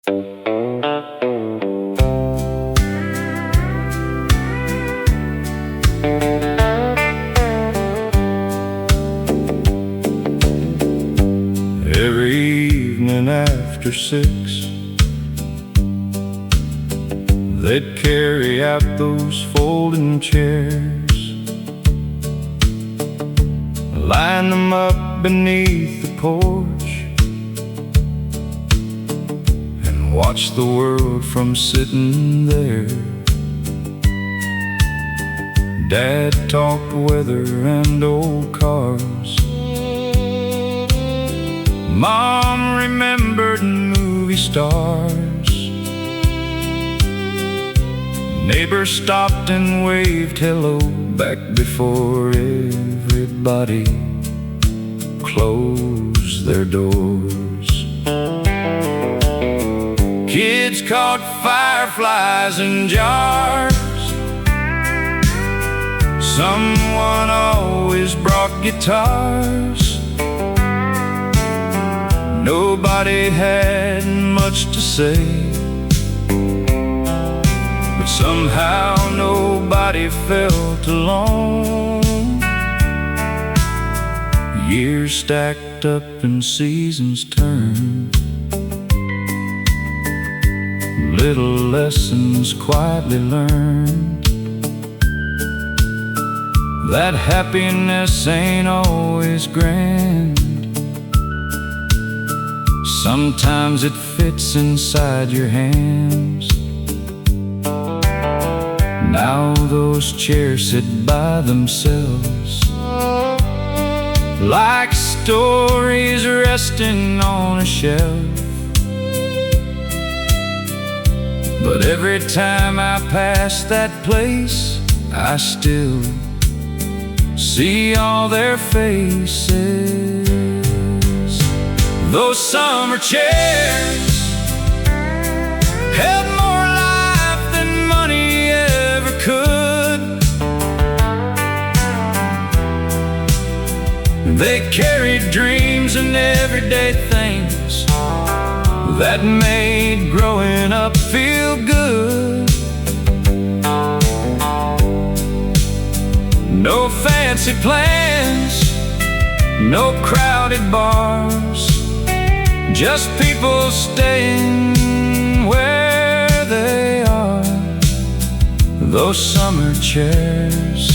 Every evening after 6, they'd carry out those folding chairs, line them up beneath the porch, and watch the world from sitting there. Dad talked weather and old cars. Mom remembered movie stars. Neighbors stopped and waved hello back before everybody closed their doors. Kids caught fireflies in jars. Someone always brought guitars. Nobody had much to say, but somehow nobody felt alone. Years stacked up and seasons turned. Little lessons quietly learned. That happiness ain't always grand. Sometimes it fits inside your hands. Now those chairs sit by themselves, like stories resting on a shelf. But every time I pass that place, I still see all their faces. Those summer chairs held more life than money ever could. They carried dreams and everyday things that made growing up feel good. No fancy plans, no crowded bars, just people staying where they are. Those summer chairs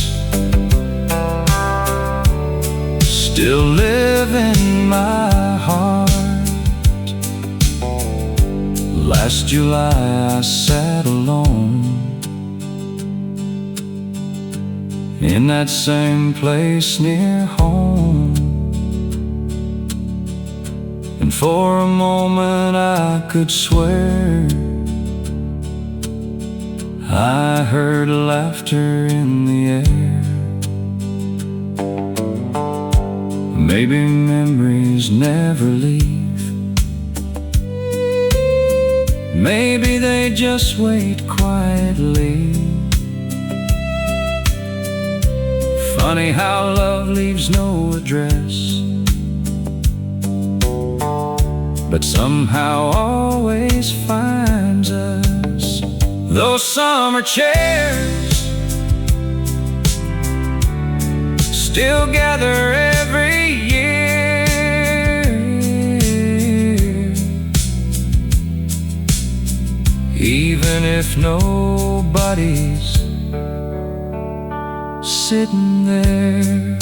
still live in my heart. Last July I sat alone in that same place near home, and for a moment I could swear I heard laughter in the air. Maybe memories never leave. Maybe they just wait quietly. Funny how love leaves no address, but somehow always finds us. Those summer chairs still gather every year, even if nobody's sitting there.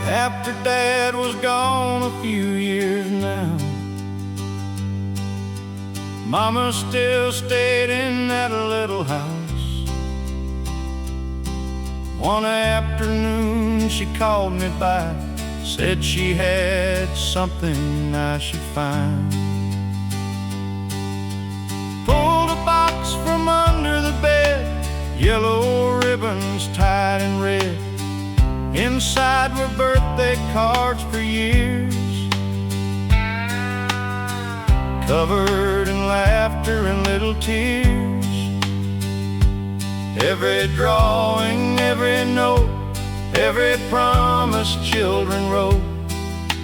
After Dad was gone a few years now, Mama still stayed in that little house. One afternoon she called me back, said she had something I should find. inside were birthday cards for years, covered in laughter and little tears. Every drawing, every note, every promise children wrote.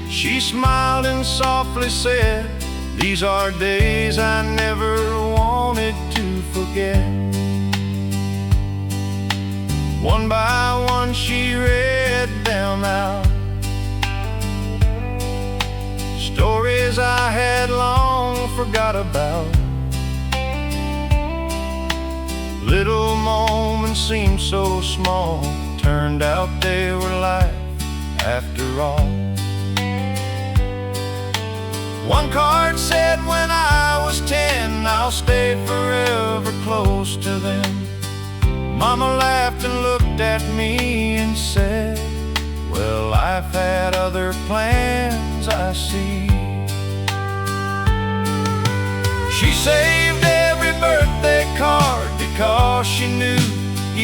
She smiled and softly said, "These are days I never wanted to forget." One by one she read them out, stories I had long forgot about. Little moments seemed so small, turned out they were life after all. One card said, "When I was 10, I'll stay forever close to them." Mama laughed and looked at me and said, "Well, life had other plans, I see." She saved every birthday card because she knew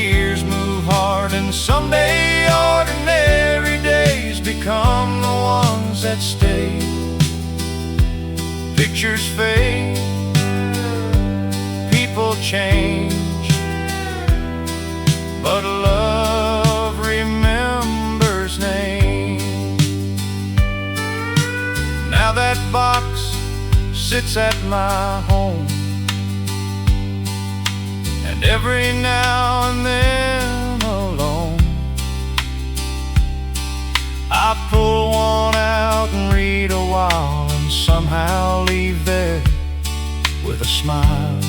years move hard, and someday ordinary days become the ones that stay. Pictures fade, people change, but love remembers names. Now that box sits at my home, and every now and then alone I pull one out and read a while, and somehow leave there with a smile.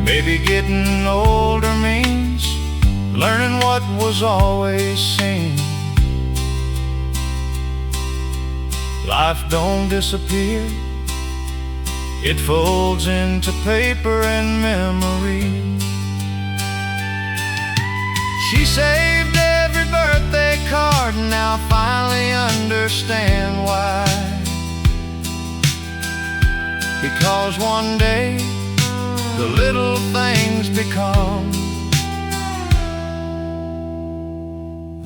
Maybe getting older means learning what was always seen. Life don't disappear, it folds into paper and memory. She saved every birthday card, and now finally understand why. Because one day the little things become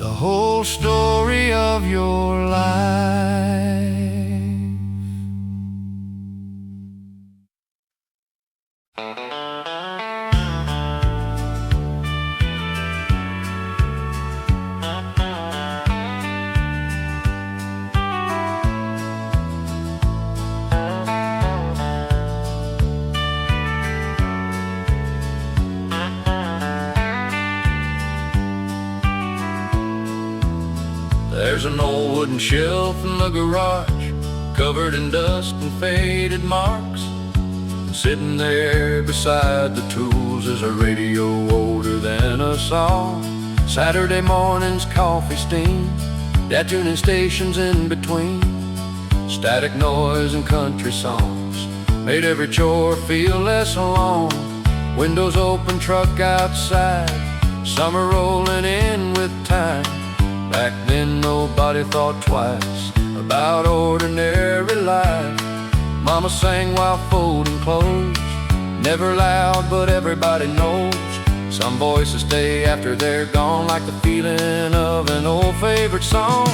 the whole story of your life. There's an old wooden shelf in the garage, covered in dust and faded marks. And sitting there beside the tools is a radio older than us all. Saturday morning's coffee steam, dad tuning stations in between. Static noise and country songs made every chore feel less alone. Windows open, truck outside, summer rolling in with time. Back then nobody thought twice about ordinary life. Mama sang while folding clothes, never loud but everybody knows. Some voices stay after they're gone, like the feeling of an old favorite song.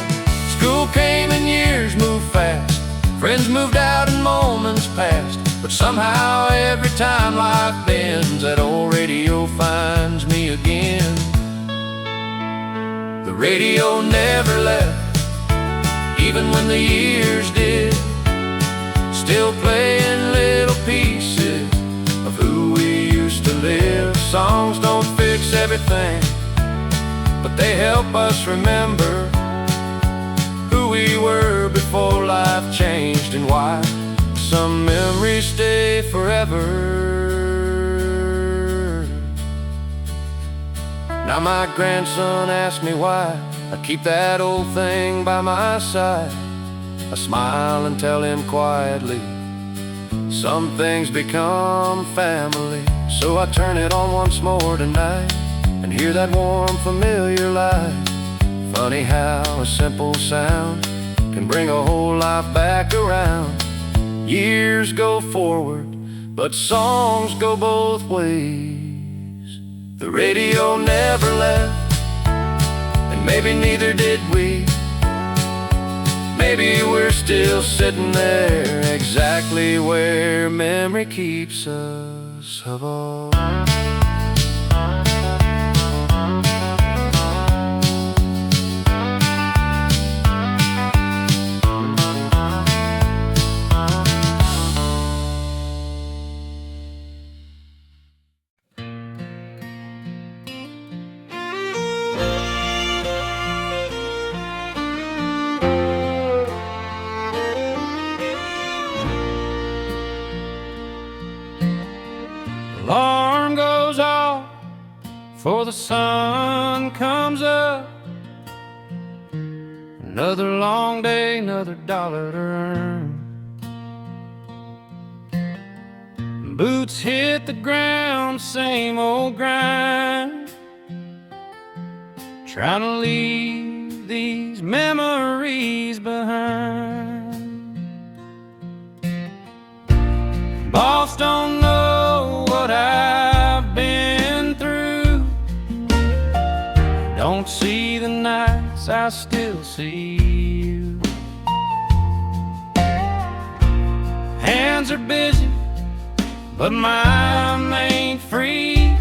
School came and years moved fast, friends moved out and moments passed. But somehow every time life bends, that old radio finds me again. The radio never left, even when the years did. Still playing little pieces of who we used to live. Songs don't fix everything, but they help us remember who we were before life changed, and why some memories stay forever. Now my grandson asks me why I keep that old thing by my side. I smile and tell him quietly, some things become family. So I turn it on once more tonight and hear that warm familiar light. Funny how a simple sound can bring a whole life back around. Years go forward, but songs go both ways. The radio never left, Maybe neither did we. Maybe we're still sitting there, exactly where memory keeps us of all. Alarm goes off before the sun comes up. Another long day, another dollar to earn. Boots hit the ground, same old grind. Trying to leave these memories behind. Boss don't know what I've been through. Don't see the nights, I still see you. Hands are busy, but mine ain't free.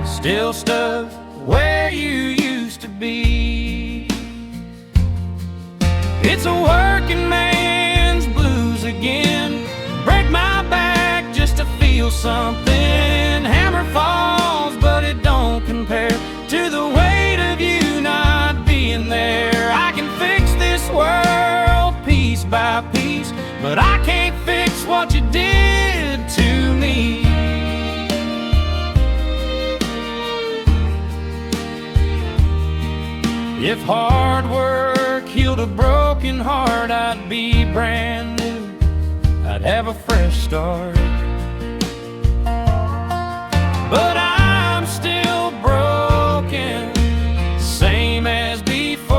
Still stuck where you used to be. It's a working man's blues again. Break my back just to feel something. Hammer falls, but it don't compare to the weight of you not being there. I can fix this world piece by piece, but I can't fix what you did to me. If hard work healed a broken heart, I'd be brand new. I'd have a fresh start. But I'm still broken, same as before.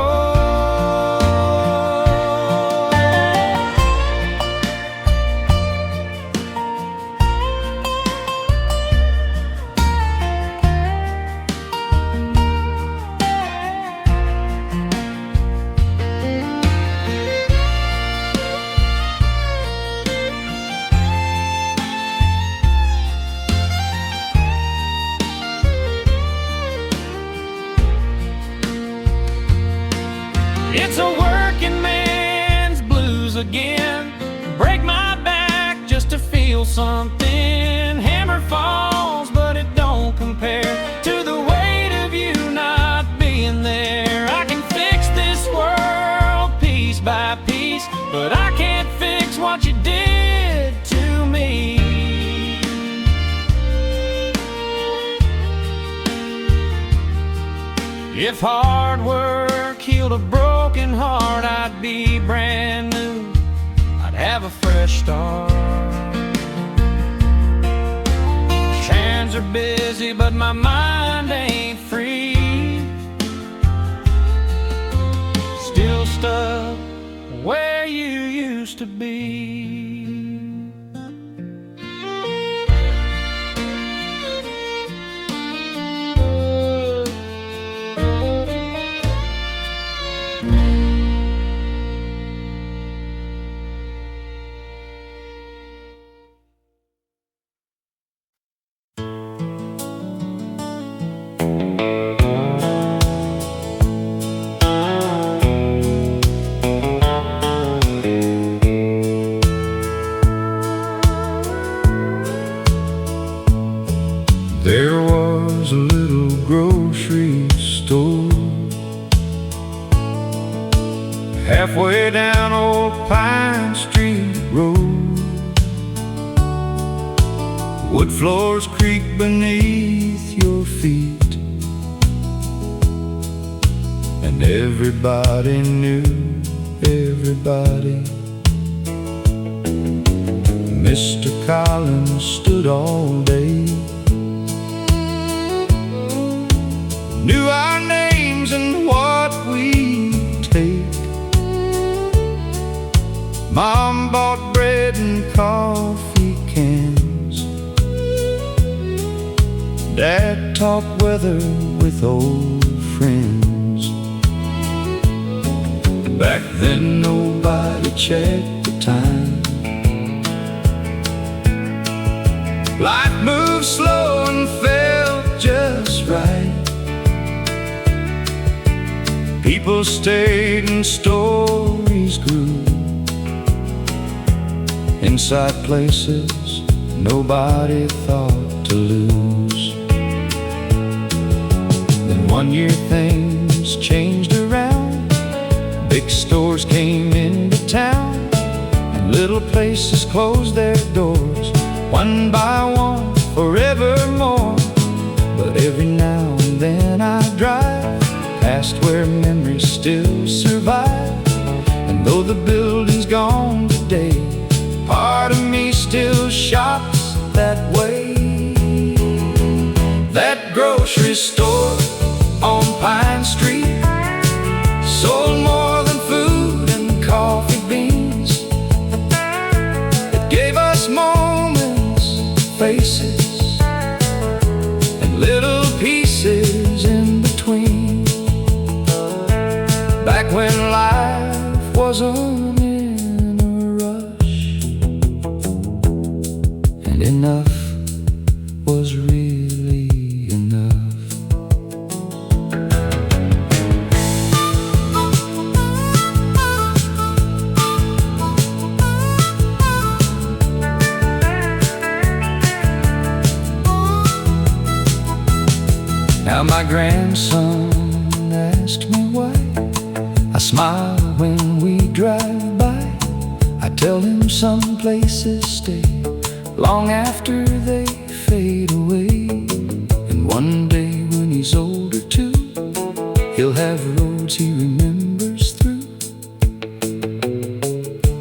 It's a working man's blues again. Break my back just to feel something. Hammer falls, but it don't compare to the weight of you not being there. I can fix this world piece by piece, but I can't fix what you did to me. If hard work healed a broken heart, I'd be brand new. I'd have a fresh start. Hands are busy, but my mind ain't free. Still stuck where you used to be. There was a little grocery store halfway down Old Pine Street Road. Wood floors creak beneath your feet, and everybody knew everybody. Mr. Collins stood all day, knew our names and what we take. Mom bought bread and coffee cans. Dad talked weather with old friends. friends. Back then nobody checked the time. Life moved slow and felt just right. People stayed and stories grew inside places nobody thought to lose. Then one year things changed around. Big stores came into town, and little places closed their doors, one by one, forevermore. But every now and then I drive past where memories still survive. And though the building's gone today, part of me still shops that way. That grocery store on Pine Street sold more than food and coffee beans. It gave us moments, faces, and little pieces in between. Back when life wasn't in a rush, and enough was really enough. Now my grandson asked me why I smile when we drive by. I tell him some places stay long after they fade away. And one day when he's older too, he'll have roads he remembers through.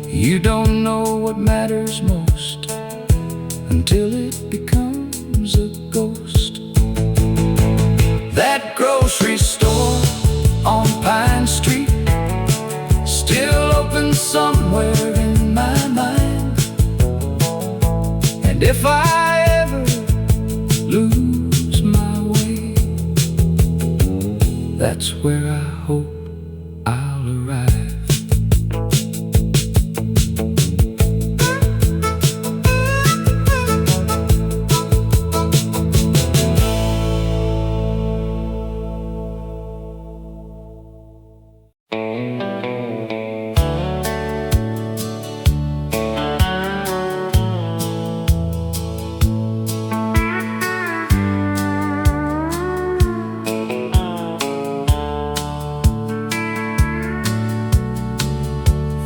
You don't know what matters most until it becomes a ghost. That grocery store on Pine Street still open somewhere in my mind. And if I ever lose my way, that's where I hope I'll arrive.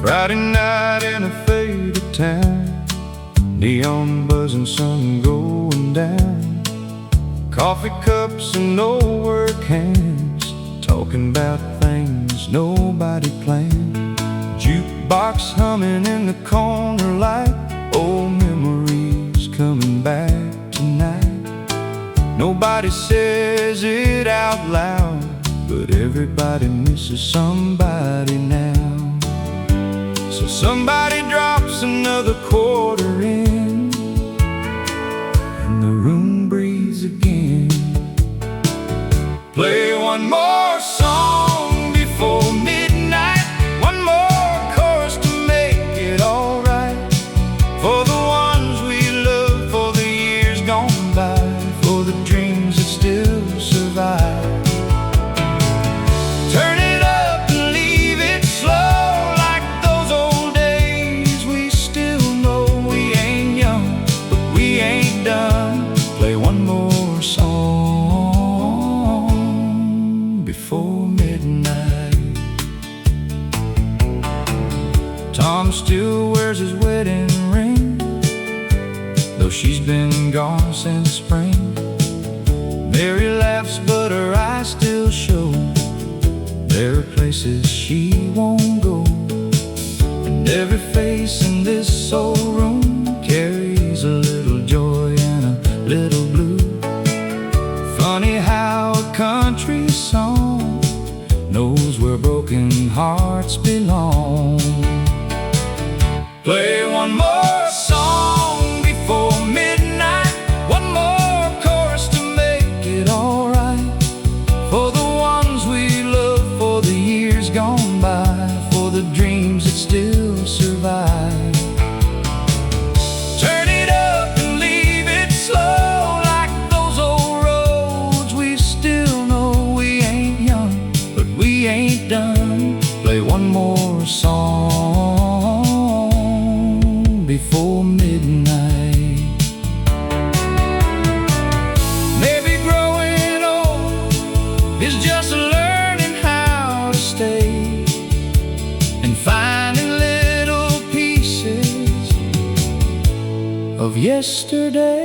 Friday night in a faded town, neon buzzing, sun going down. Coffee cups and old work hands, talking about things nobody planned. Jukebox humming in the corner like old memories coming back tonight. Nobody says it out loud, but everybody misses somebody now. So somebody drops another quarter in, and the room breathes again. Play one more song before midnight, one more chorus to make it alright. For the ones we love, for the years gone by, for the dreams that still survive. Turn it up and leave it slow, like those old days. We still know we ain't young, but we ain't done. Play one more song before midnight. Tom still wears his wedding ring, though she's been gone since spring. Mary laughs, but her eyes still show there are places she won't go. And every face in this old room carries a little joy and a little blue. Funny how a country song knows where broken hearts belong. Play one more song before midnight, one more chorus to make it alright. For the ones of yesterday.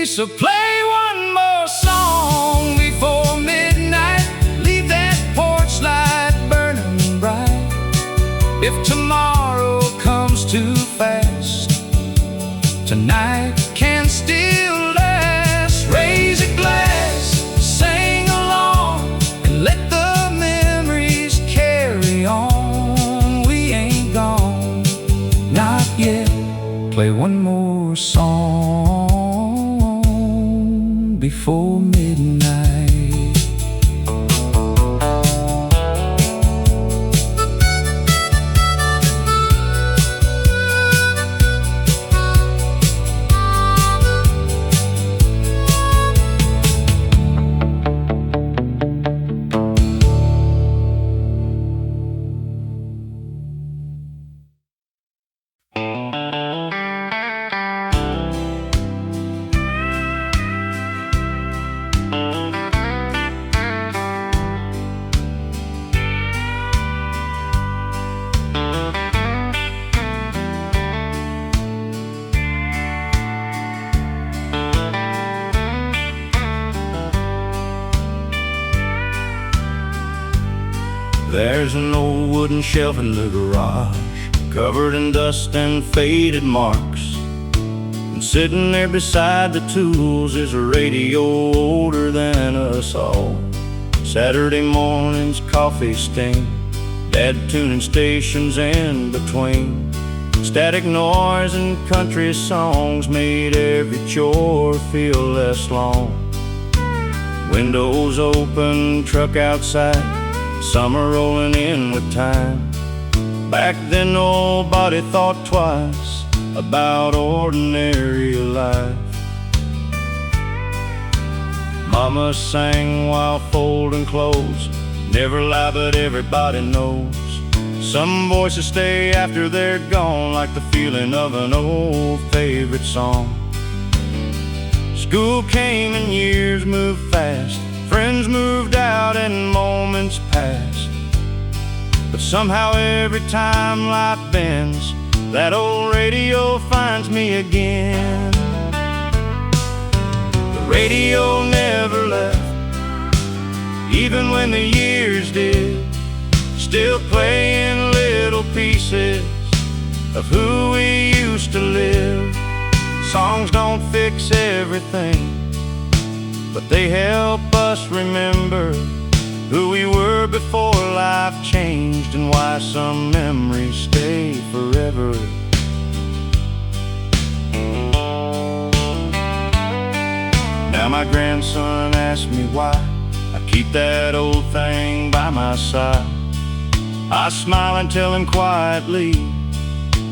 So play one more song before midnight. Leave that porch light burning bright. If tomorrow comes too fast, tonight can still last. Raise a glass, sing along, and let the memories carry on. We ain't gone, not yet. Play one more song before midnight. There's an old wooden shelf in the garage, covered in dust and faded marks. And sitting there beside the tools is a radio older than us all. Saturday morning's coffee stain, Dad tuning stations in between. Static noise and country songs made every chore feel less long. Windows open, truck outside, summer rolling in with time. Back then nobody thought twice about ordinary life. Mama sang while folding clothes, never lie but everybody knows. Some voices stay after they're gone, like the feeling of an old favorite song. School came and years moved fast, friends moved out and moments passed. But somehow every time life bends, that old radio finds me again. The radio never left, even when the years did. Still playing little pieces of who we used to live. Songs don't fix everything, but they help us remember who we were before life changed, and why some memories stay forever. Now my grandson asks me why I keep that old thing by my side. I smile and tell him quietly,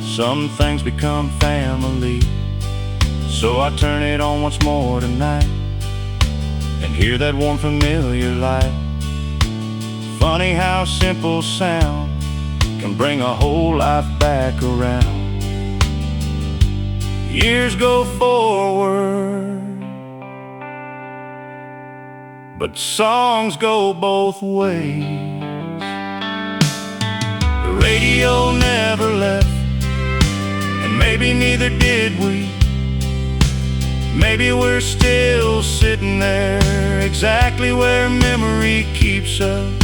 some things become family. So I turn it on once more tonight and hear that warm familiar light. Funny how simple sound can bring a whole life back around. Years go forward, but songs go both ways. The radio never left, and maybe neither did we. Maybe we're still sitting there, exactly where memory keeps us.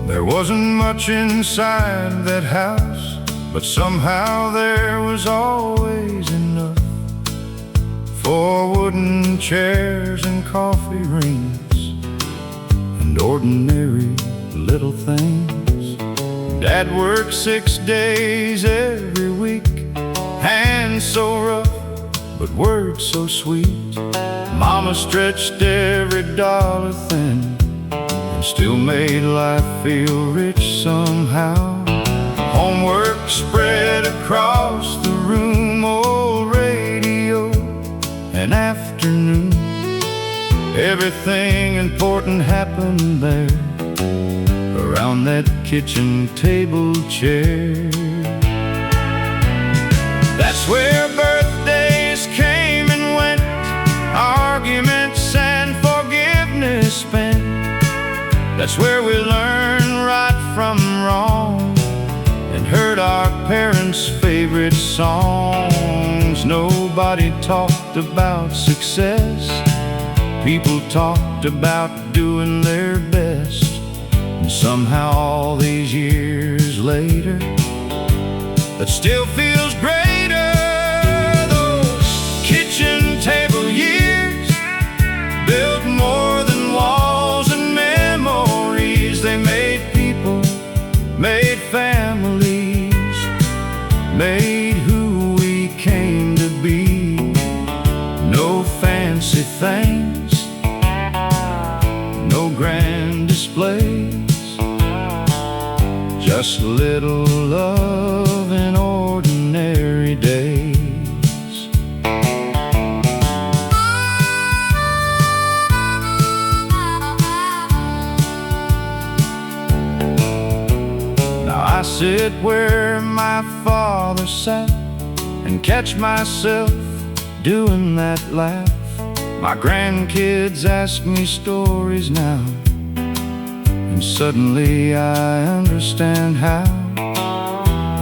There wasn't much inside that house, but somehow there was always enough. 4 wooden chairs and coffee rings and ordinary little things. Dad worked 6 days every week, hands so rough, but words so sweet. Mama stretched every dollar thin, still made life feel rich somehow. Homework spread across the room, old radio and afternoon. Everything important happened there, around that kitchen table chair. That's where birthdays came and went, arguments and forgiveness spent. That's where we learned right from wrong and heard our parents' favorite songs. Nobody talked about success, people talked about doing their best. And somehow all these years later, that still feels greater. Those kitchen table years built more than walls and memories. They made people, made families, made who we came to be. No fancy things, no grand displays, just a little love in ordinary days. Now I sit where my father sat and catch myself doing that laugh. My grandkids ask me stories now, and suddenly I understand how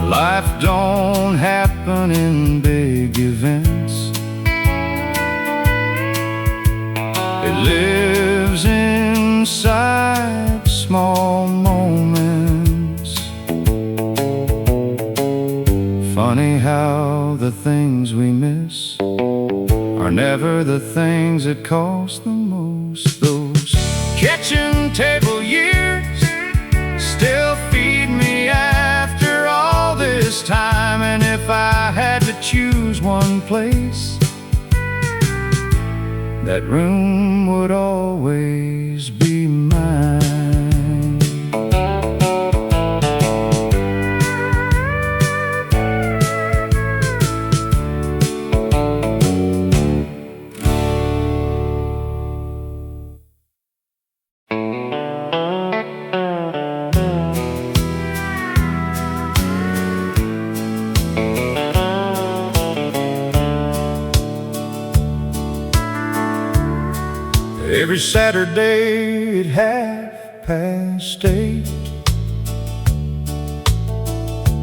life don't happen in big events. It lives inside small moments. Funny how the things we miss are never the things that cost the most. Those kitchen table years still feed me after all this time. And if I had to choose one place, that room would always be mine. Every Saturday at 8:30,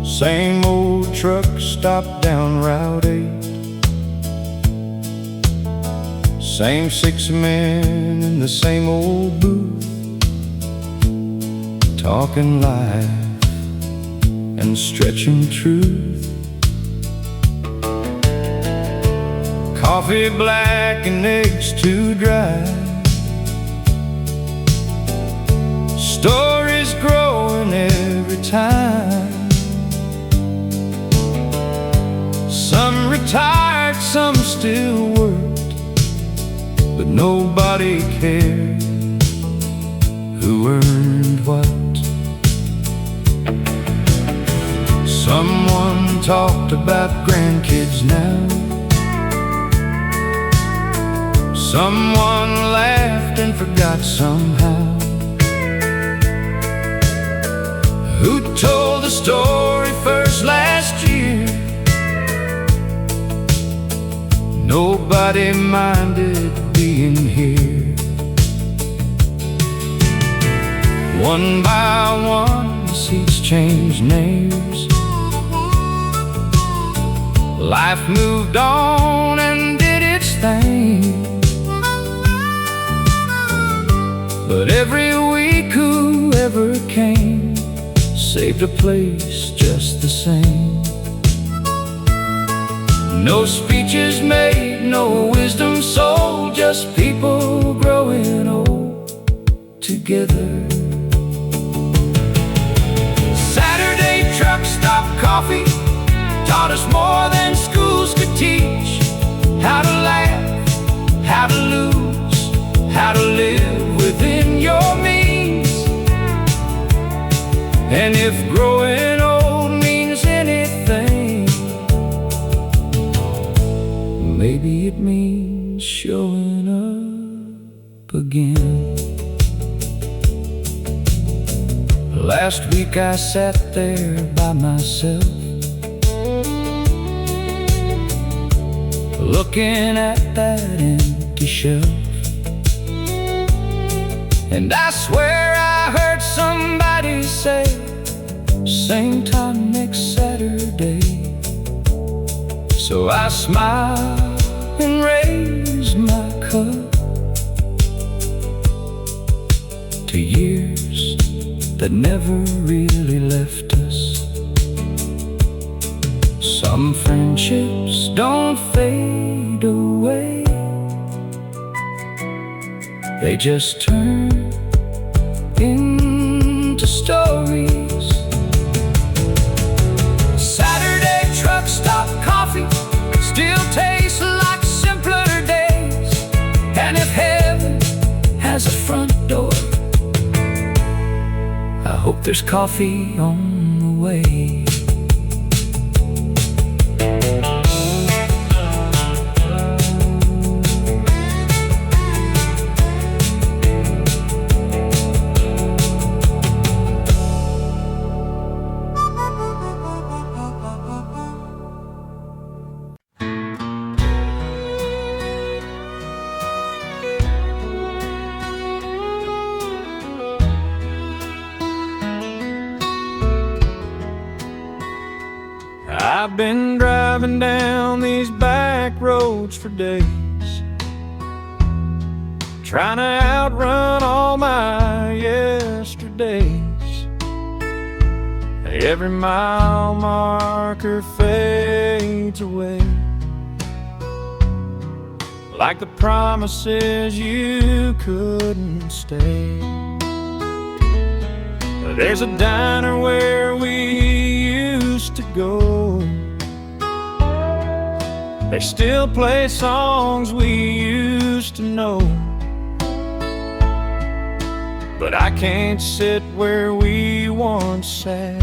same old truck stop down Route 8. Same 6 men in the same old booth, talking life and stretching truth. Coffee black and eggs too dry, stories growing every time. Some retired, some still worked, but nobody cared who earned what. Someone talked about grandkids now, someone laughed and forgot somehow. Who told the story first last year? Nobody minded being here. One by one, the seats changed names. Life moved on and did its thing. But every week whoever came saved a place just the same. No speeches made, no wisdom sold, just people growing old together. Saturday truck stop coffee taught us more than schools could teach. How to laugh, how to lose, how to live within your means. And if growing old means Maybe it means showing up again. Last week I sat there by myself, looking at that empty shelf, and I swear I heard somebody say, same time next Saturday. So I smile and raise my cup to years that never really left us. Some friendships don't fade away, they just turn into stories. Saturday truck stop coffee still tastes like simpler days. And if heaven has a front door, I hope there's coffee on the way. I've been driving down these back roads for days, trying to outrun all my yesterdays. Every mile marker fades away, like the promises you couldn't stay. There's a diner where we used to go, they still play songs we used to know. But I can't sit where we once sat.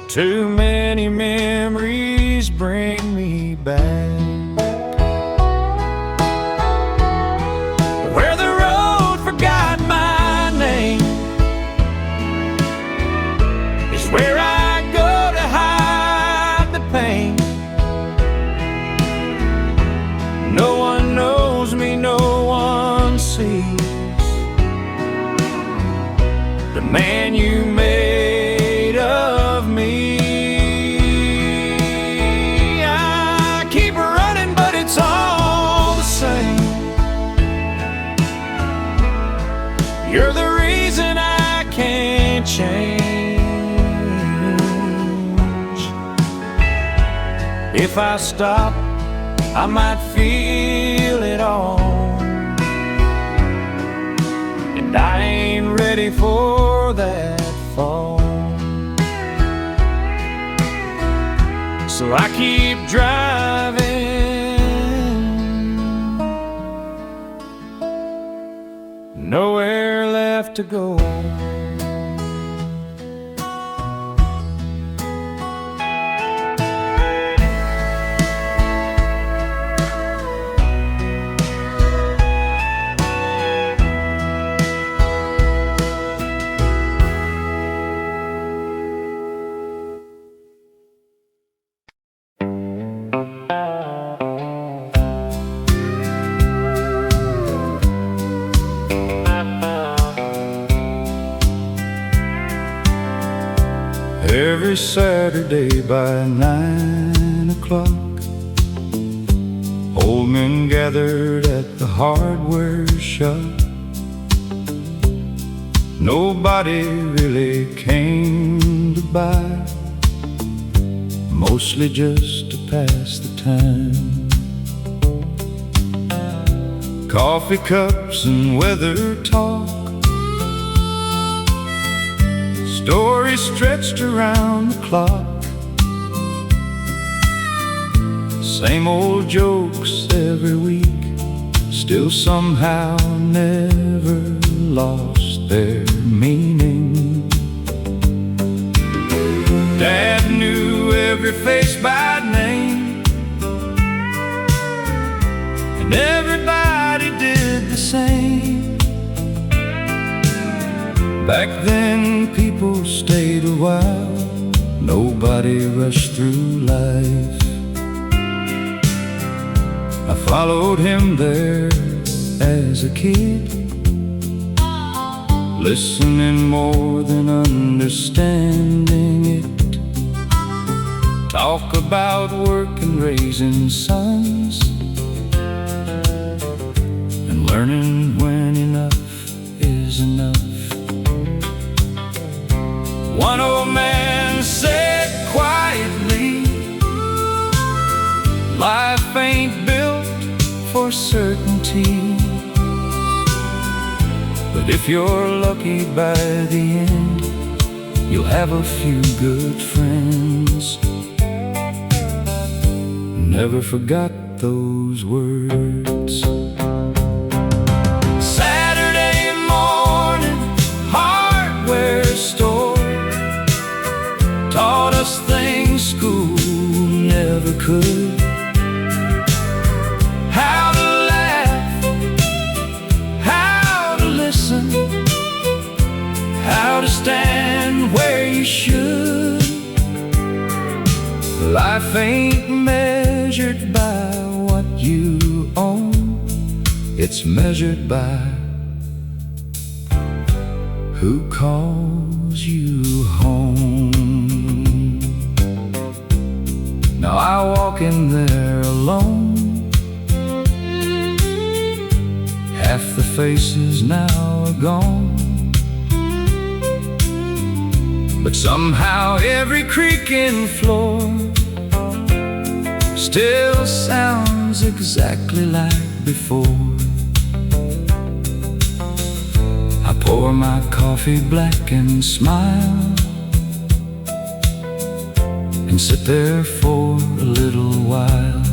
Too many memories bring me back, where the road forgot my name is where I go to hide the pain. No one knows me, no one sees the man you made of me. I keep running, but it's all the same. You're the reason I can't change. If I stop, I might feel it all, and I ain't ready for that fall. So I keep driving, nowhere left to go. Every Saturday by 9 o'clock, old men gathered at the hardware shop. Nobody really came to buy, mostly just to pass the time. Coffee cups and weather talk, stories stretched around the clock. Same old jokes every week, still somehow never lost their meaning. Dad knew every face by name, and everybody did the same. Back then people stayed a while, nobody rushed through life. I followed him there as a kid, listening more than understanding it. Talk about work and raising sons, and learning when enough is enough. One old man said quietly, life ain't built for certainty, but if you're lucky by the end, you'll have a few good friends. Never forgot those words. Saturday morning, hardware store taught us things school never could. How to laugh, how to listen, how to stand where you should. Life ain't measured by what you own, it's measured by who calls you home. Now I walk in there alone, half the faces now are gone, but somehow every creaking floor still sounds exactly like before. I pour my coffee black and smile, and sit there for a little while.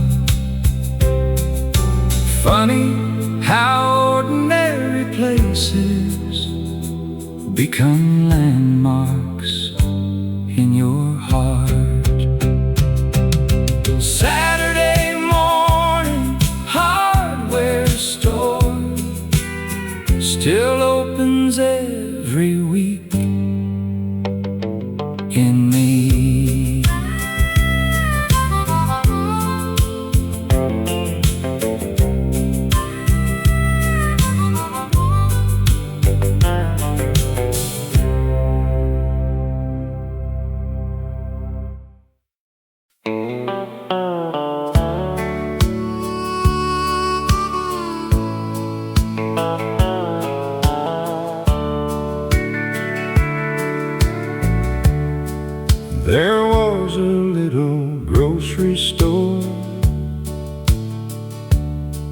Funny how ordinary places become landmarks in your heart. Saturday morning, hardware store still opens every week in me. There was a little grocery store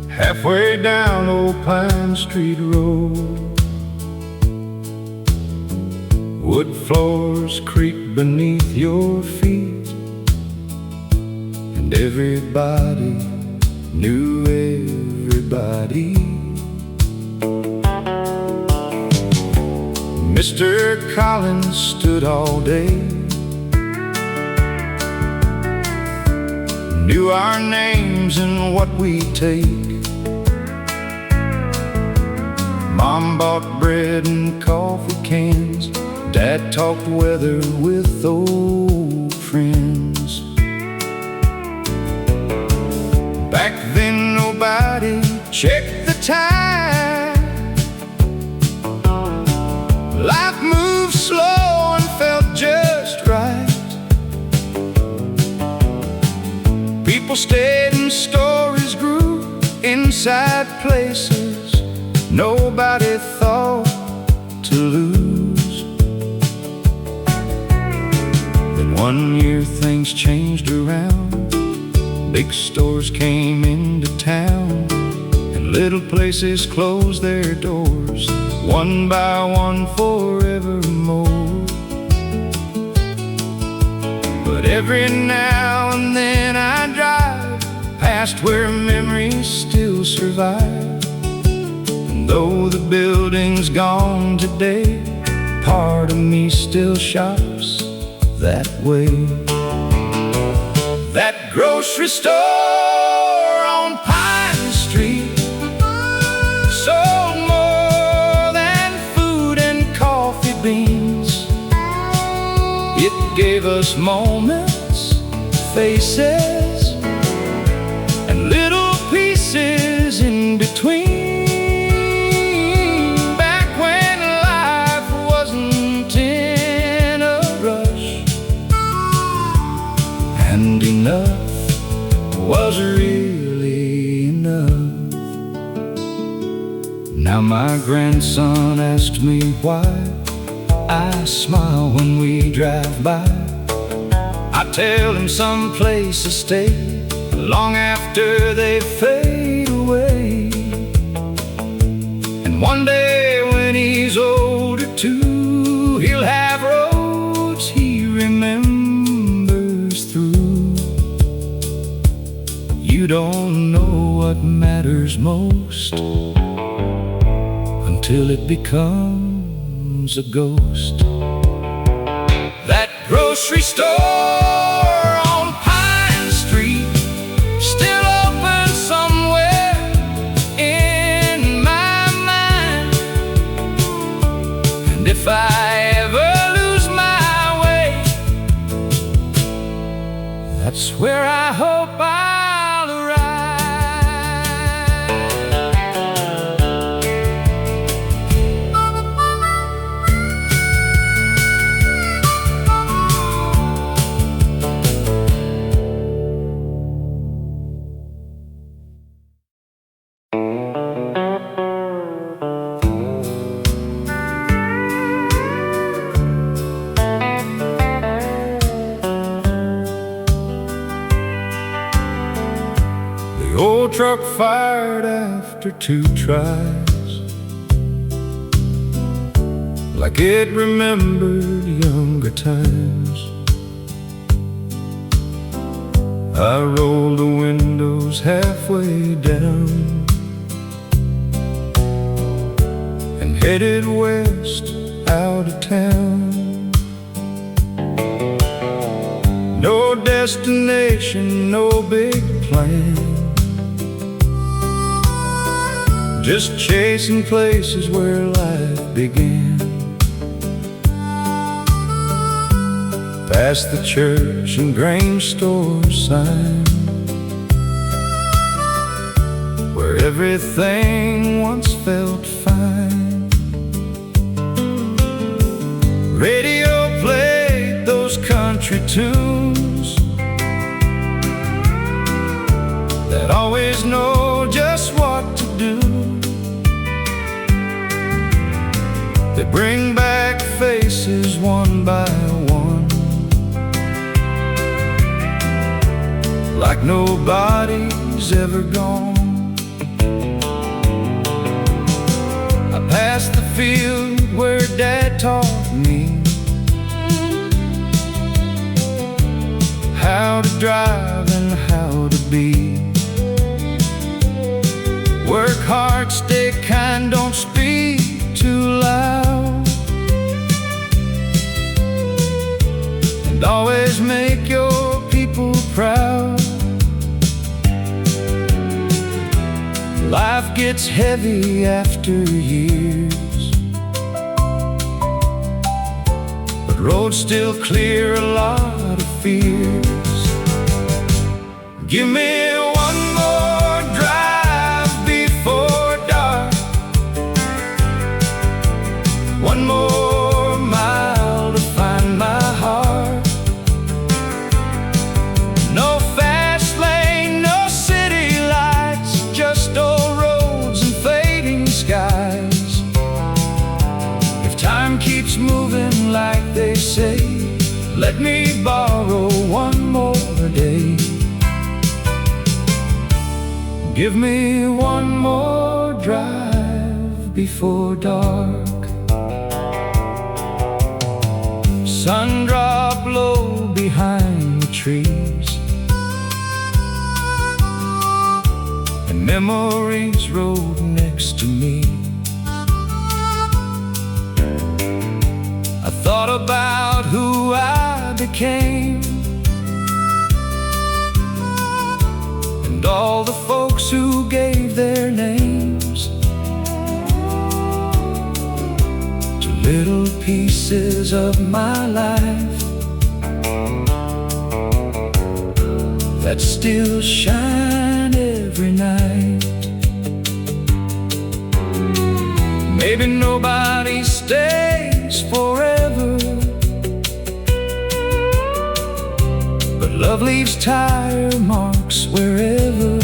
halfway down Old Pine Street Road. Wood floors creak beneath your feet, and everybody knew everybody. Mr. Collins stood all day, knew our names and what we take. Mom bought bread and coffee cans, Dad talked weather with old friends. Back then nobody checked the time, life moved slow and felt just right. People stayed and stories grew inside places nobody thought to lose. Then one year things changed around, big stores came into town, and little places closed their doors, one by one forevermore. But every now and then I drive past where memories still survive, and though the building's gone today, part of me still shops that way. That grocery store on Pine Street It gave us moments, faces, and little pieces in between. Back when life wasn't in a rush, and enough was really enough. Now my grandson asked me why I smile when we drive by. I tell him some places stay long after they fade away. And one day when he's older too, he'll have roads he remembers through. You don't know what matters most until it becomes a ghost. That grocery store on Pine Street, still open somewhere in my mind. And if I ever lose my way, that's where I hope I'll arrive. The old truck fired after 2 tries, like it remembered younger times. I rolled the windows halfway down and headed west out of town. No destination, no big plan, just chasing places where life began. Past the church and grain store sign, where everything once felt fine. Radio played those country tunes that always know just what to do. They bring back faces one by one, like nobody's ever gone. I passed the field where Dad taught me how to drive and how to be. Work hard, stay kind, don't speak too loud, and always make your people proud. Life gets heavy after years, but roads still clear a lot of fears. Give me one more drive before dark, one more mile to find my heart. No fast lane, no city lights, just old roads and fading skies. If time keeps moving like they say, let me borrow one more day. Give me one more drive before dark. Sun drop low behind the trees, and memories rode next to me. I thought about who I became, and all the folks who gave their names to little pieces of my life that still shine every night. Maybe nobody stays forever, but love leaves tire marks wherever.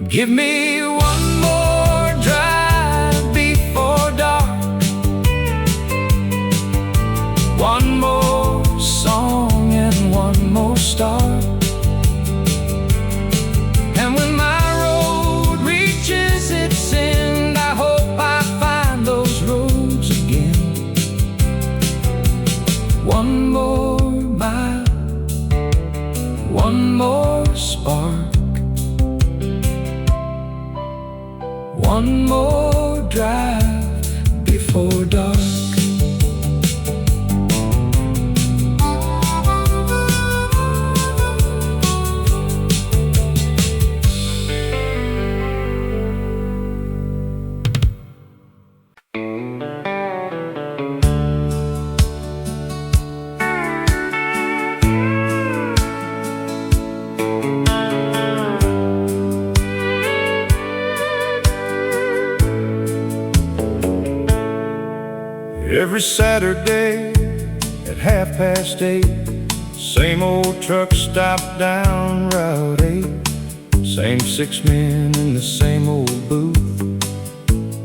Give me one more drive before dark, one more song and one more star. And when my road reaches its end, I hope I find those roads again. One more mile, one more spark, one more drive before dark. Every Saturday at 8:30, same old truck stop down Route 8. Same 6 men in the same old booth,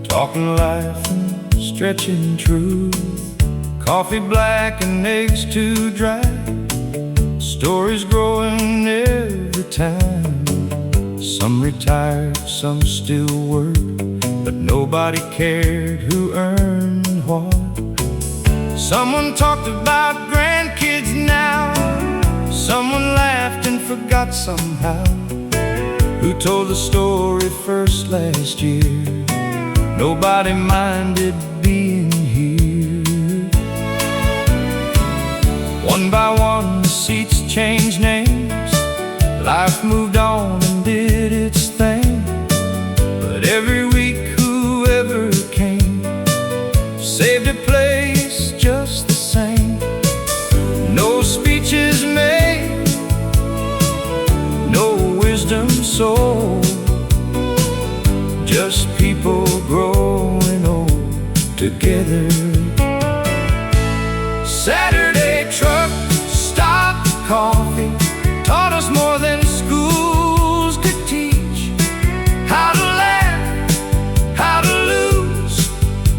talking life and stretching truth. Coffee black and eggs too dry, stories growing every time. Some retired, some still work, but nobody cared who earned what. Someone talked about grandkids now, someone laughed and forgot somehow. Who told the story first last year? Nobody minded being here. One by one the seats changed names, life moved on and did its thing. But every week whoever came saved a place just the same. No speeches made, no wisdom sold, just people growing old together. Saturday truck stop coffee taught us more than schools could teach. How to laugh, how to lose,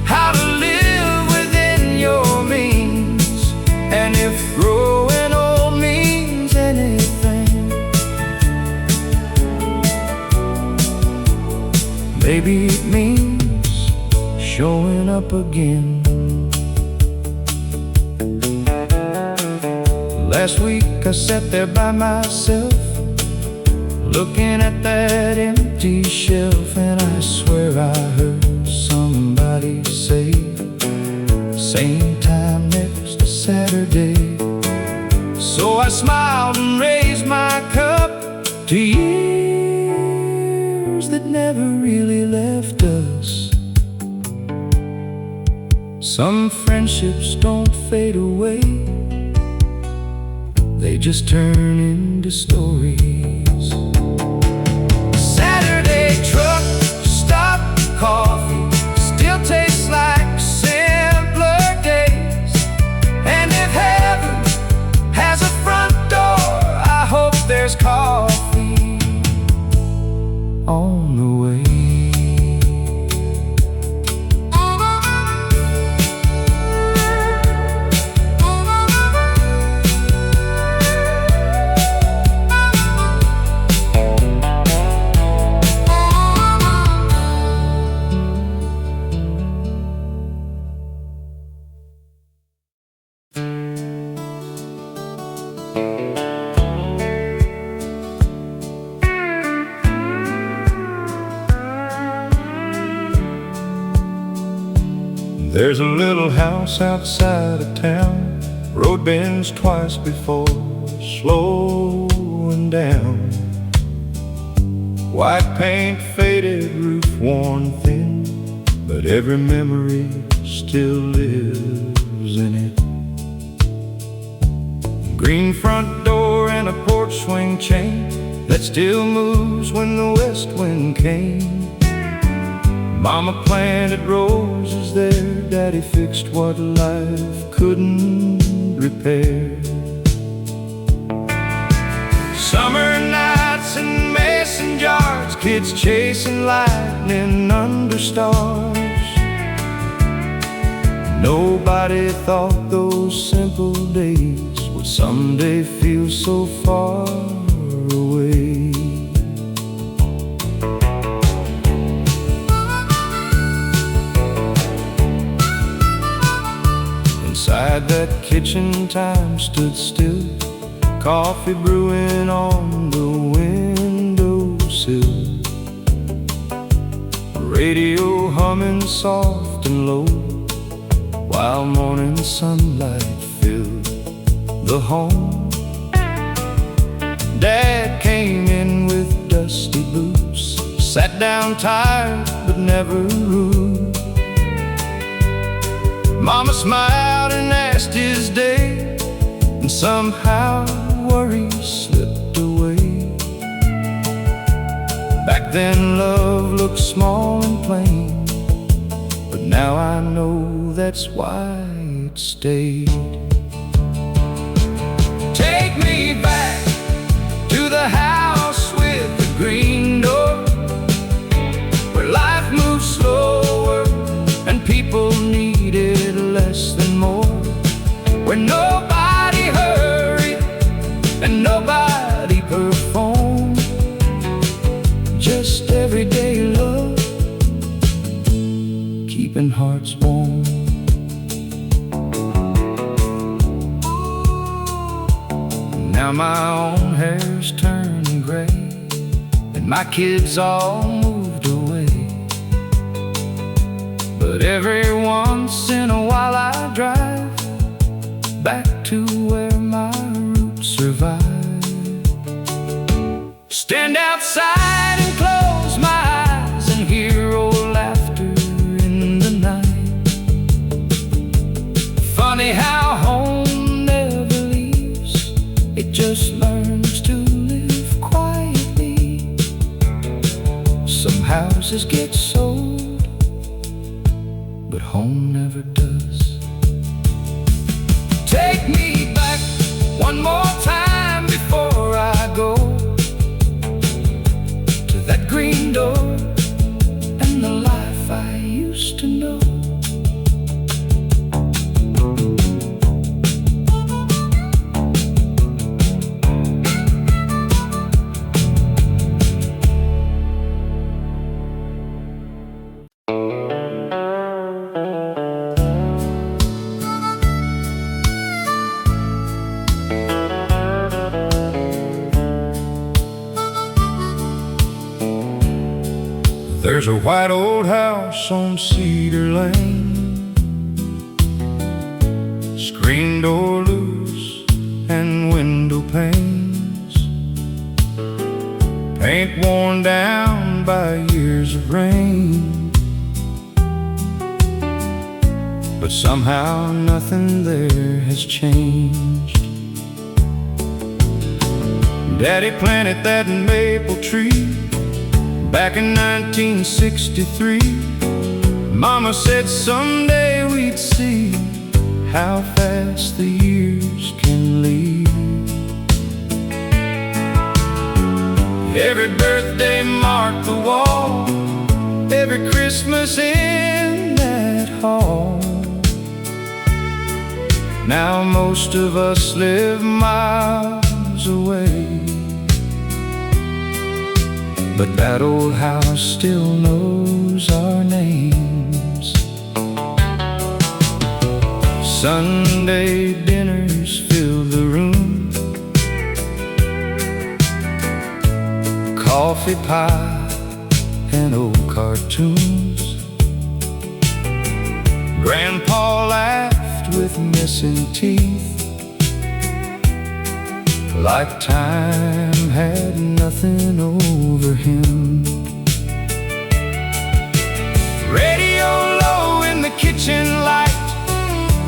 how to live within your means. And if growing old means anything, maybe it means showing up again. Last week I sat there by myself, looking at that empty shelf, and I swear I heard somebody say, same time next Saturday. So I smiled and raised my cup to years that never really left us. Some friendships don't fade away, they just turn into stories. Saturday truck stop coffee still tastes like simpler days. And if heaven has a front door, I hope there's coffee on the way. There's a little house outside of town, road bends twice before slowing down. White paint, faded roof, worn thin, but every memory still lives in it. green front door and a porch swing chain that still moves when the west wind came. Mama planted roses there, Daddy fixed what life couldn't repair. Summer nights in mason jars, kids chasing lightning under stars. Nobody thought those simple days would someday feel so far away. Inside that kitchen, time stood still, coffee brewing on the windowsill, radio humming soft and low, while morning sunlight filled the home. Dad came in with dusty boots, sat down tired but never rude. Mama smiled and asked his day, and somehow worry slipped away. Back then love looked small and plain, but now I know that's why it stayed. Take me back to the house with the green door, where life moved slower and people needed less than more, where nobody hurried and nobody performed, just everyday love, keeping hearts warm. Now my own hair's turning gray, and my kids all moved away, but every once in a while I drive back to where my roots survive. Stand outside and close my eyes and hear old laughter in the night. Funny how home never leaves, it just learns to live quietly. Some houses get sold, but home never does. Take me back one more time before I go, to that green door and the life I used to know. There's a white old house on Cedar Lane, screen door loose and window panes, paint worn down by years of rain, but somehow nothing there has changed. Daddy planted that maple tree back in 1963. Mama said someday we'd see how fast the years can leave. Every birthday marked the wall, every Christmas in that hall. Now most of us live miles away, but that old house still knows our names. Sunday dinners fill the room, coffee, pie, and old cartoons. Grandpa laughed with missing teeth, like time had nothing over him. Radio low in the kitchen light,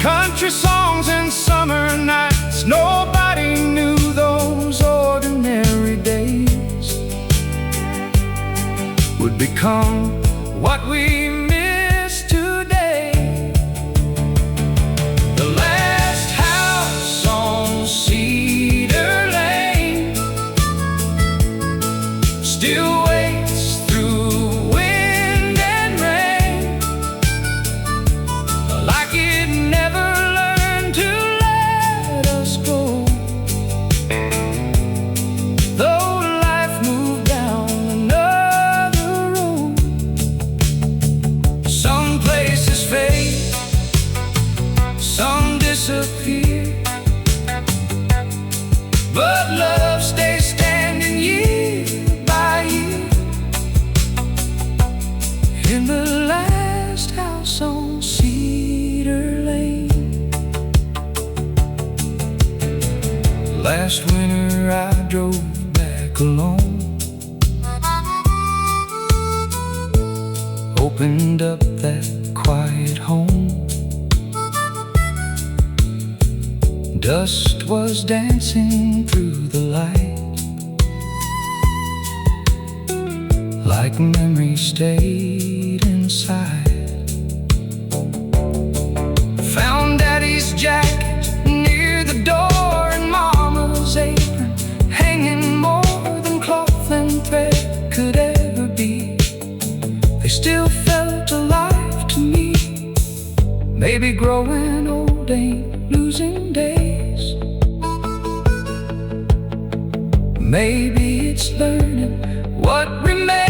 country songs and summer nights. Nobody become what we miss today. The last house on Cedar Lane still waits through wind and rain, like it never learned to let us go. Though life moved down another road, some places fade, some disappear, but love stays standing year by year in the last house on Cedar Lane. Last winter I drove back alone, opened up that quiet home. Dust was dancing through the light, like memory stayed inside. Found Daddy's jacket near the door and Mama's apron hanging more than cloth and thread could ever be. They still felt alive to me. Maybe growing old ain't losing days. Maybe it's learning what remains.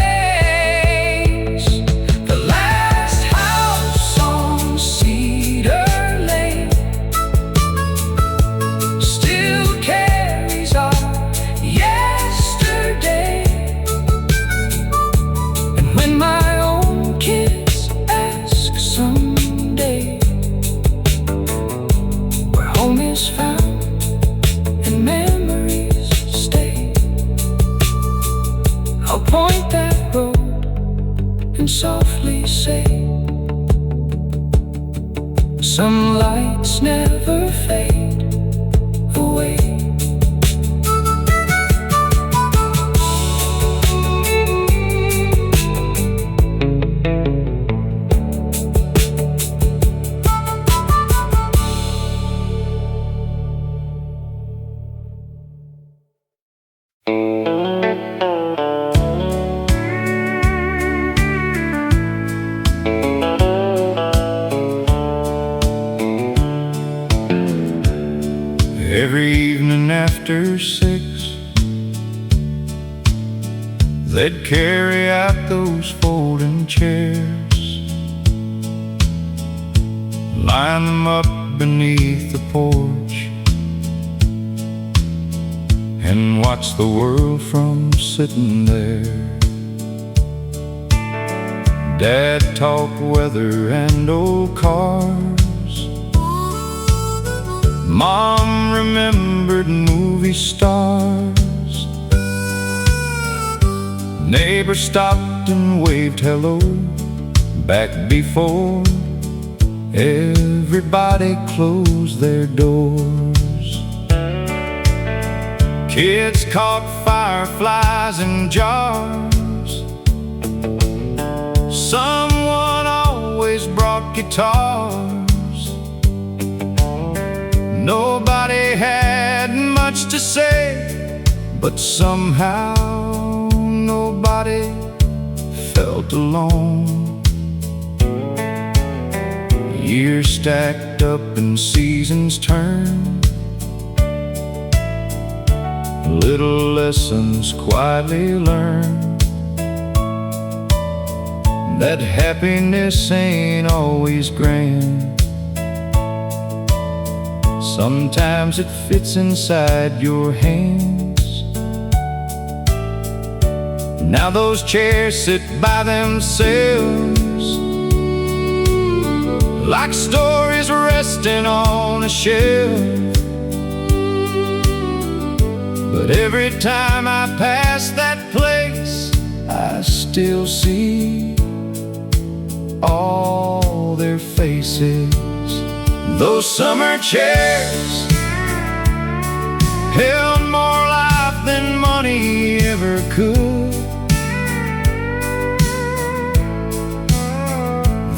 The last house on Cedar Lane still carries our yesterday. And when my own kids ask someday where home is found and memories stay, I'll point that road and softly say, some lights never fade away. Every evening after 6, they'd carry out those folding chairs, line them up beneath the porch, and watch the world from sitting there. Dad talked weather and old cars, Mom remembered movie stars. Neighbor stopped and waved hello back before everybody closed their doors. Kids caught fireflies in jars. Someone always brought guitars. Nobody had much to say, but somehow nobody felt alone. Years stacked up and seasons turned, little lessons quietly learned, that happiness ain't always grand. Sometimes it fits inside your hands. Now those chairs sit by themselves, like stories resting on a shelf. But every time I pass that place, I still see all their faces. Those summer chairs held more life than money ever could.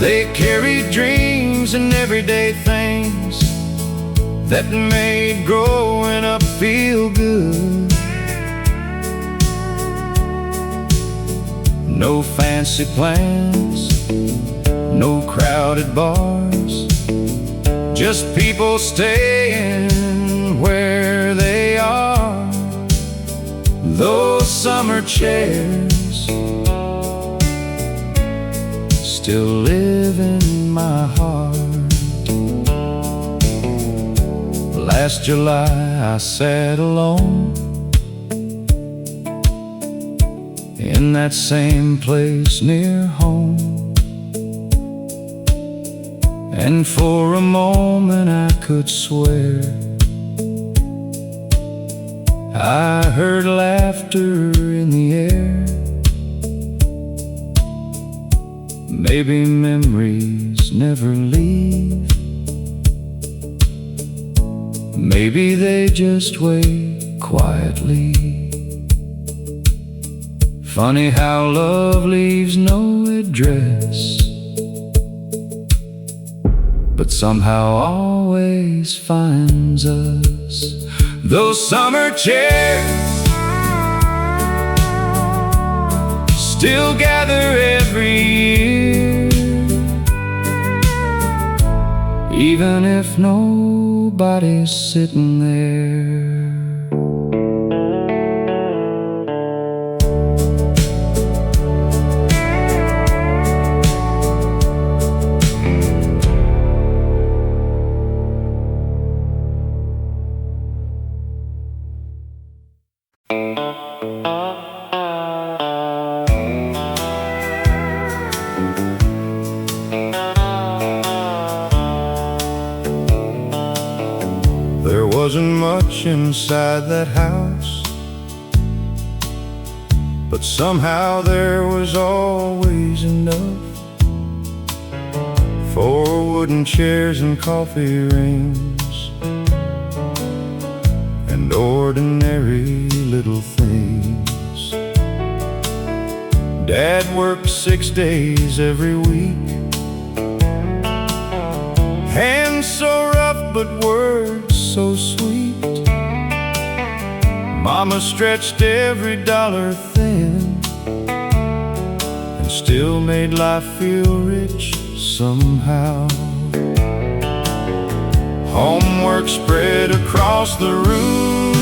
They carried dreams and everyday things that made growing up feel good. No fancy plans, no crowded bars, just people staying where they are. Those summer chairs still live in my heart. Last July I sat alone in that same place near home, and for a moment I could swear I heard laughter in the air. Maybe memories never leave, maybe they just wait quietly. Funny how love leaves no address, but somehow always finds us. Those summer chairs still gather every year, even if nobody's sitting there. There wasn't much inside that house, but somehow there was always enough. 4 wooden chairs and coffee rings, and ordinary little things. Dad worked 6 days every week, hands so rough but words so sweet. Mama stretched every dollar thin and still made life feel rich somehow. Homework spread across the room,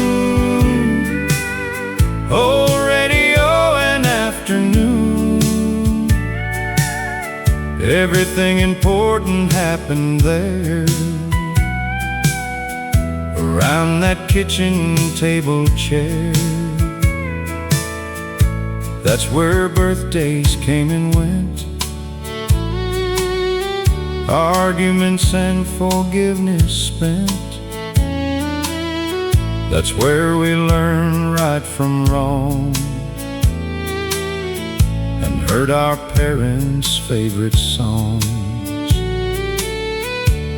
old radio and afternoon. Everything important happened there, around that kitchen table chair. That's where birthdays came and went, arguments and forgiveness spent. That's where we learned right from wrong, and heard our parents' favorite songs.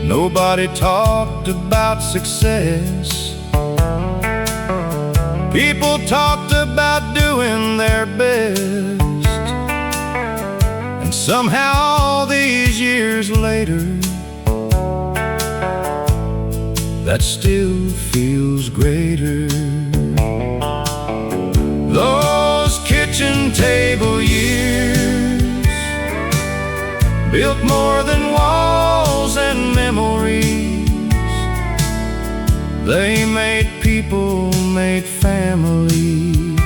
Nobody talked about success, people talked about doing their best. And somehow all these years later, that still feels greater. Those kitchen table years built more than walls and memories. They made people, made families,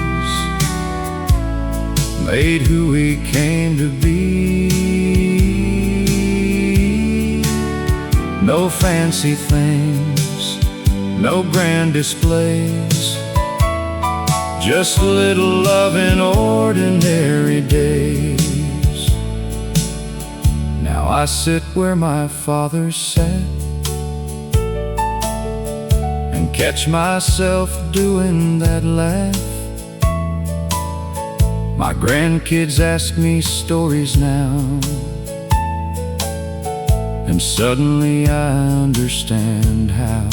made who we came to be. No fancy things, no grand displays, just little love in ordinary days. Now I sit where my father sat and catch myself doing that laugh. My grandkids ask me stories now, and suddenly I understand how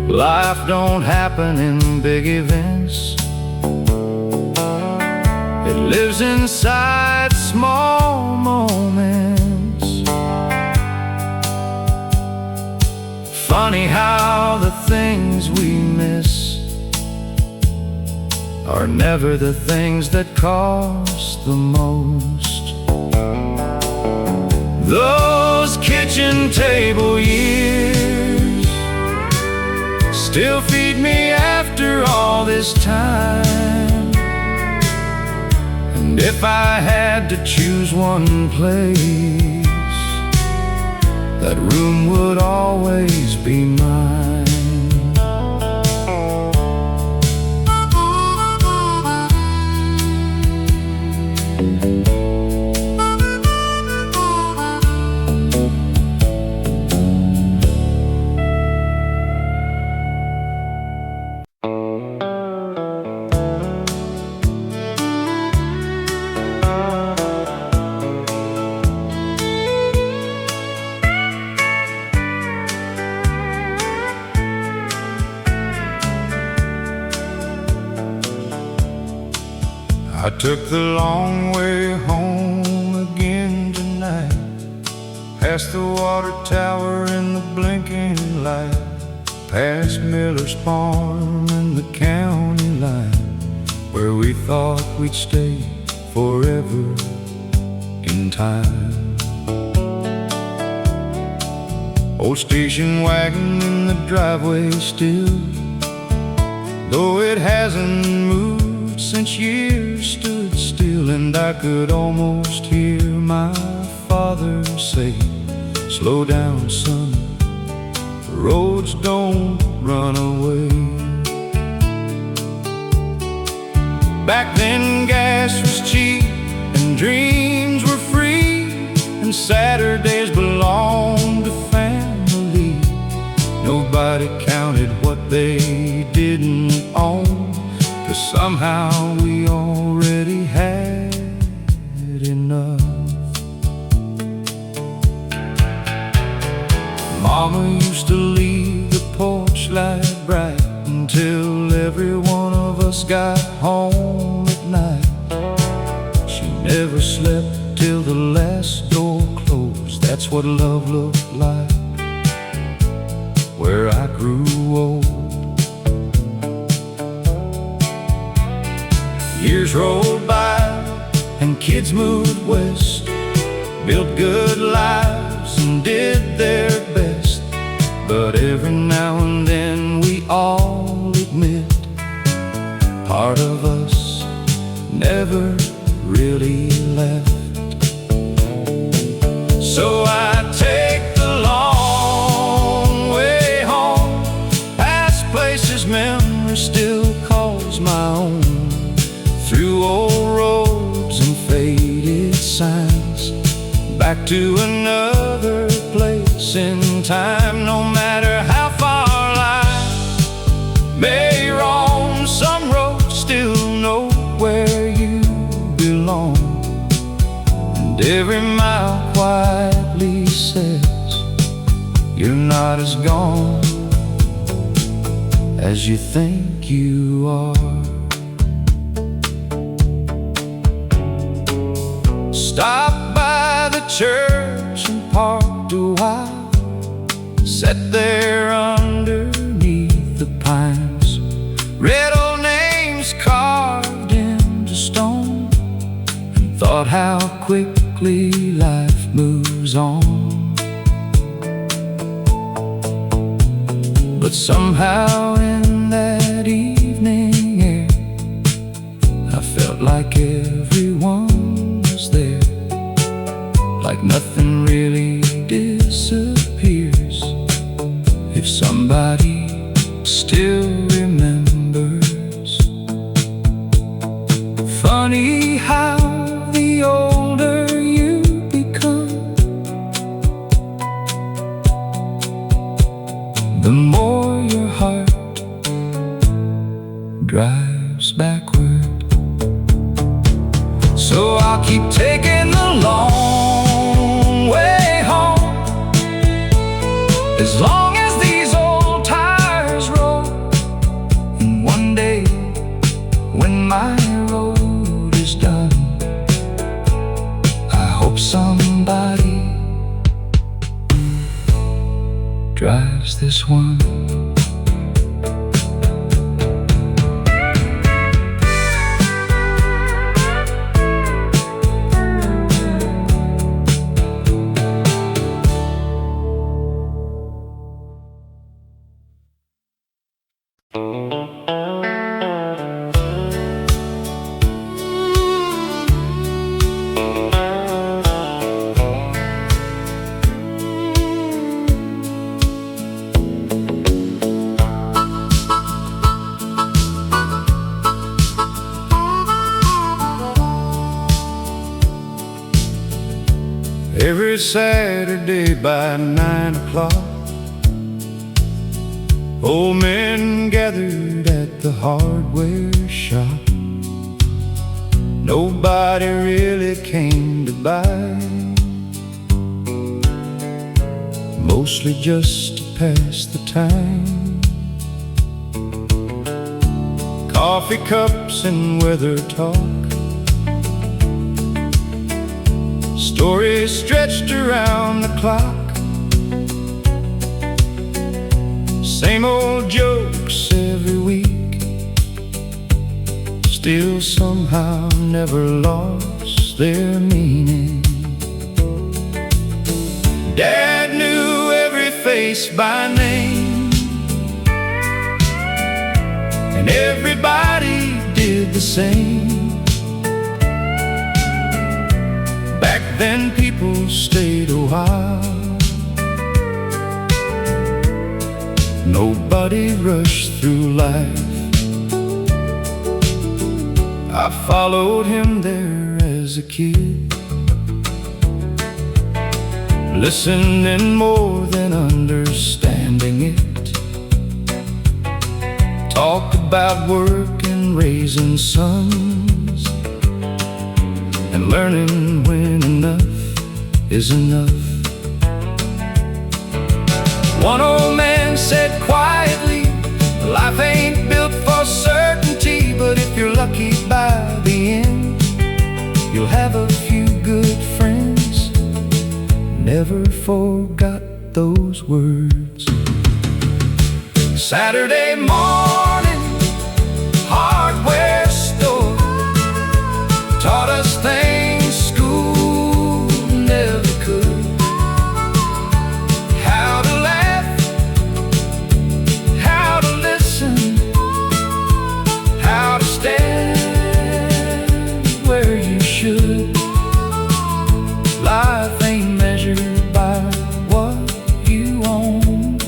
life don't happen in big events, It lives inside small moments. Funny how the things we miss are never the things that cost the most. Those kitchen table years still feed me after all this time. And if I had to choose one place, that room would always be mine. I took the long way home again tonight, past the water tower and the blinking light, past Miller's farm and the county line, where we thought we'd stay forever in time. Old station wagon in the driveway still, though it hasn't moved since years stood still. And I could almost hear my father say, "Slow down, son, the roads don't run away." Back then gas was cheap and dreams were free, and Saturdays belonged to family. Nobody counted what they didn't own, 'cause somehow we already had enough. Mama used to leave the porch light bright until every one of us got home at night. She never slept till the last door closed. That's what love looked like where I grew old. Years rolled by and kids moved west, built good lives and did their best. But every now and then we all admit, part of us never really left. So I take the long way home, past places memory still calls my own, through old roads and faded signs, back to another place in time. No matter how far life may roam, some roads still know where you belong. And every mile quietly says, you're not as gone as you think you are. Stopped by the church and parked a while, sat there underneath the pines, read old names carved into stone, and thought how quickly life moves on. But somehow in that evening air, I felt like everyone was there, like nothing really disappears if somebody still remembers. Funny how the older you become, the more your heart drives backward. So I'll keep taking the long way home, as long as these old tires roll. And one day when my road is done, drives this one. Every Saturday by 9 o'clock, old men gathered at the hardware shop. Nobody really came to buy, mostly just to pass the time. Coffee cups and weather talk, stories stretched around the clock. Same old jokes every week, still somehow never lost their meaning. Dad knew every face by name, and everybody did the same. Back then people stayed a while, nobody rushed through life. I followed him there as a kid, listening more than understanding it. Talk about work and raising sons, and learning when enough is enough. One old man said quietly, life ain't built for certainty, but if you're lucky by the end, you'll have a few good friends. Never forgot those words. Saturday morning, hardware store taught us things school never could. How to laugh, how to listen, how to stand where you should. Life ain't measured by what you own,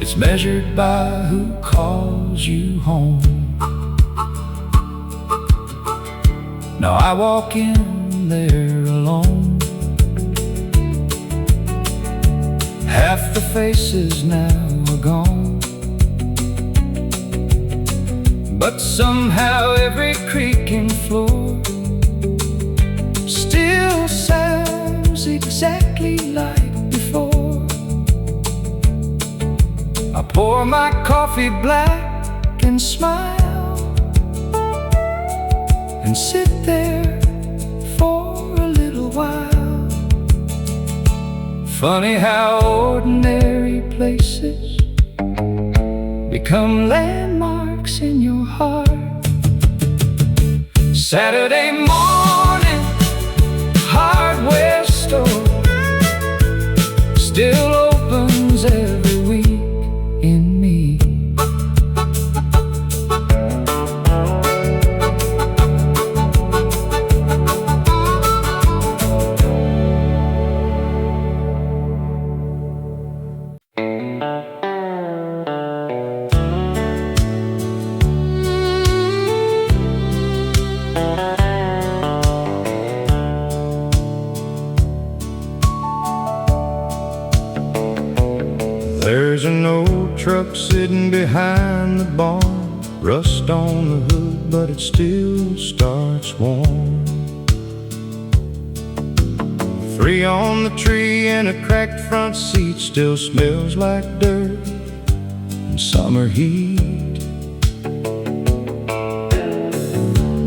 it's measured by who calls you home. Now I walk in there alone, half the faces now are gone, but somehow every creaking floor still sounds exactly like before. I pour my coffee black and smile, and sit there for a little while. Funny how ordinary places become landmarks in your heart. Saturday morning, hardware store still opens every week in me. There's an old truck sitting behind the barn, rust on the hood, but it still starts warm. 3 on the tree and a cracked front seat, still smells like dirt and summer heat.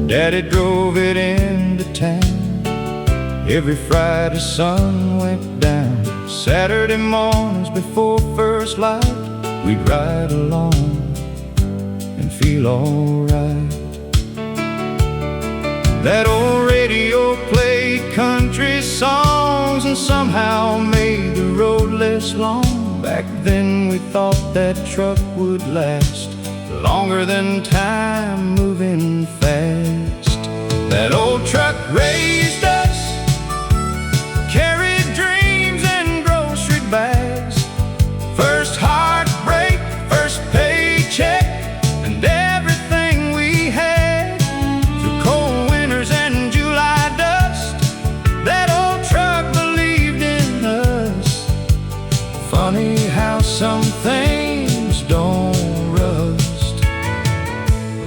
Daddy drove it into town Every Friday sun went down, Saturday mornings before first light, we'd ride along and feel alright. That old radio played country songs and somehow made the road less long. Back then we thought that truck would last longer than time, moving fast. That old truck raised us, carried dreams and grocery bags. First heartbreak, first paycheck, and everything we had. Through cold winters and July dust, that old truck believed in us. Funny how some things don't rust,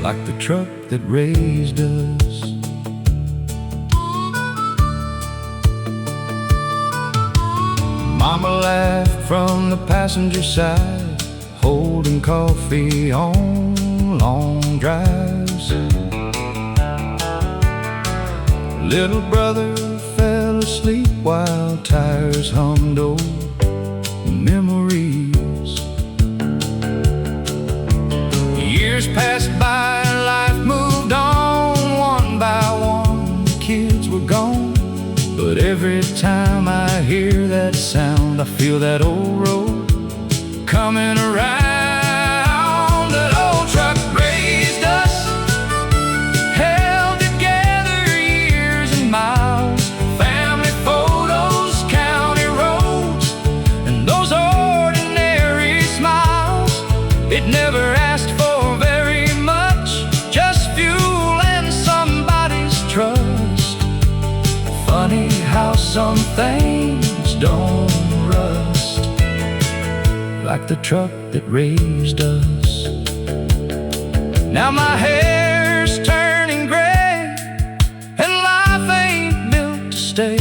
like the truck that raised us. Mama laughed from the passenger side, holding coffee on long drives. Little brother fell asleep while tires hummed old memories. Years passed by, life moved on, one by one the kids were gone. But every time I hear that sound, I feel that old road coming around. That old truck raised us, held together years and miles. Family photos, county roads, and those ordinary smiles. It never asked for very much, just fuel and somebody's trust. Funny how some things don't rust, like the truck that raised us. Now my hair's turning gray, and life ain't built to stay.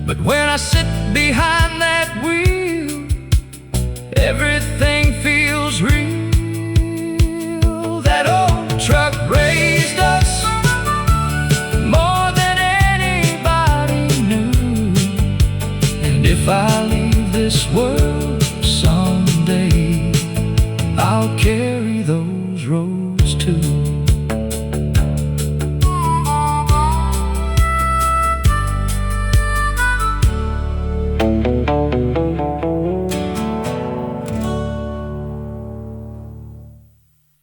But when I sit behind that wheel, everything feels real. That old truck raised us, if I leave this world someday, I'll carry those roads too.